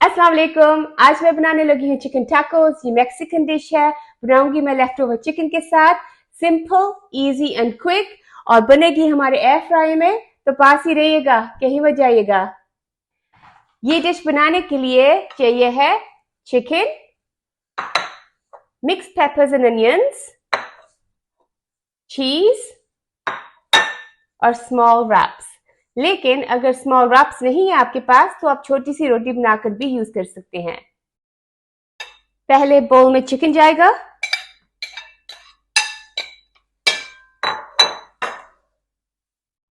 अस्सलाम वालेकुम। आज मैं बनाने लगी हूँ चिकन टैकोस। ये मैक्सिकन डिश है। बनाऊंगी मैं लेफ्ट ओवर चिकन के साथ। सिंपल, इजी एंड क्विक, और बनेगी हमारे एयर फ्राई में। तो पास ही रहिएगा, कहीं मत जाइएगा। ये डिश बनाने के लिए चाहिए है chicken, mix papers and onions, चीज और स्मॉल रैप्स। लेकिन अगर स्मॉल रैप्स नहीं है आपके पास तो आप छोटी सी रोटी बनाकर भी यूज कर सकते हैं। पहले बोल में चिकन जाएगा,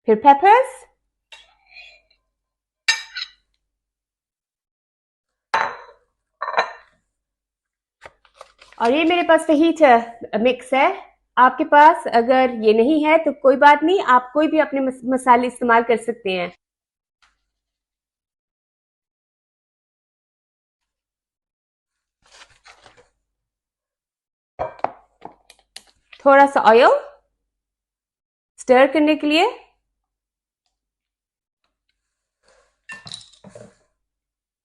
फिर पेपर्स, और ये मेरे पास वही मिक्स है। आपके पास अगर ये नहीं है तो कोई बात नहीं, आप कोई भी अपने मसाले इस्तेमाल कर सकते हैं। थोड़ा सा ऑयल स्टर करने के लिए,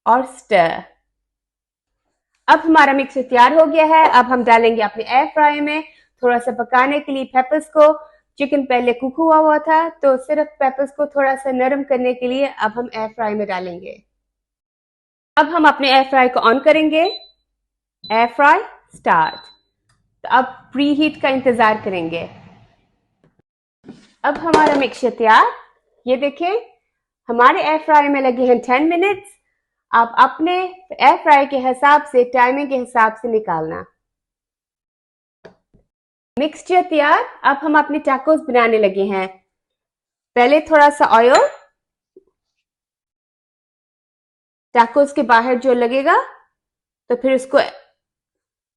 और स्टर। अब हमारा मिक्सचर तैयार हो गया है। अब हम डालेंगे अपने एयर फ्राई में थोड़ा सा पकाने के लिए पेपर्स को। चिकन पहले कुक हुआ हुआ था, तो सिर्फ पेपर्स को थोड़ा सा नरम करने के लिए अब हम एयर फ्राई में डालेंगे। अब हम अपने एयर फ्राई को ऑन करेंगे। Air fry start. तो अब प्री हीट का इंतजार करेंगे। अब हमारा मिक्सचर तैयार। ये देखें, हमारे एयर फ्राई में लगे हैं 10 मिनट्स। आप अपने एयर फ्राई के हिसाब से, टाइमिंग के हिसाब से निकालना। मिक्सचर तैयार। अब हम अपने टैकोस बनाने लगे हैं। पहले थोड़ा सा ऑयल टैकोस के बाहर जो लगेगा, तो फिर उसको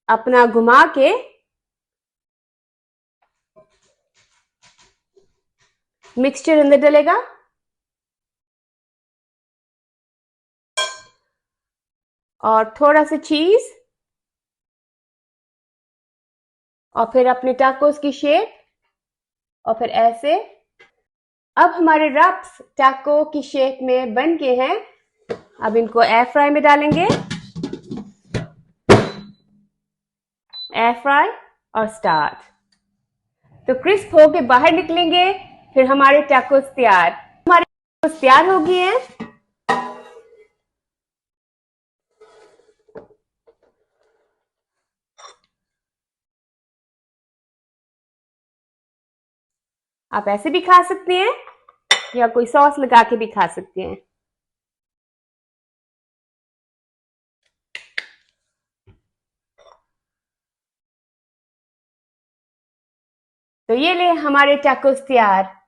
अपना घुमा के मिक्सचर अंदर डलेगा, और थोड़ा सा चीज, और फिर अपने टैकोस की शेप, और फिर ऐसे। अब हमारे रफ्स टैको की शेप में बन गए हैं। अब इनको एयर फ्राई में डालेंगे। एयर फ्राई और स्टार्ट। तो क्रिस्प होके बाहर निकलेंगे, फिर हमारे टैकोस तैयार। हमारे टैकोस तैयार हो गए हैं। आप ऐसे भी खा सकते हैं या कोई सॉस लगा के भी खा सकते हैं। तो ये ले हमारे टैकोस तैयार।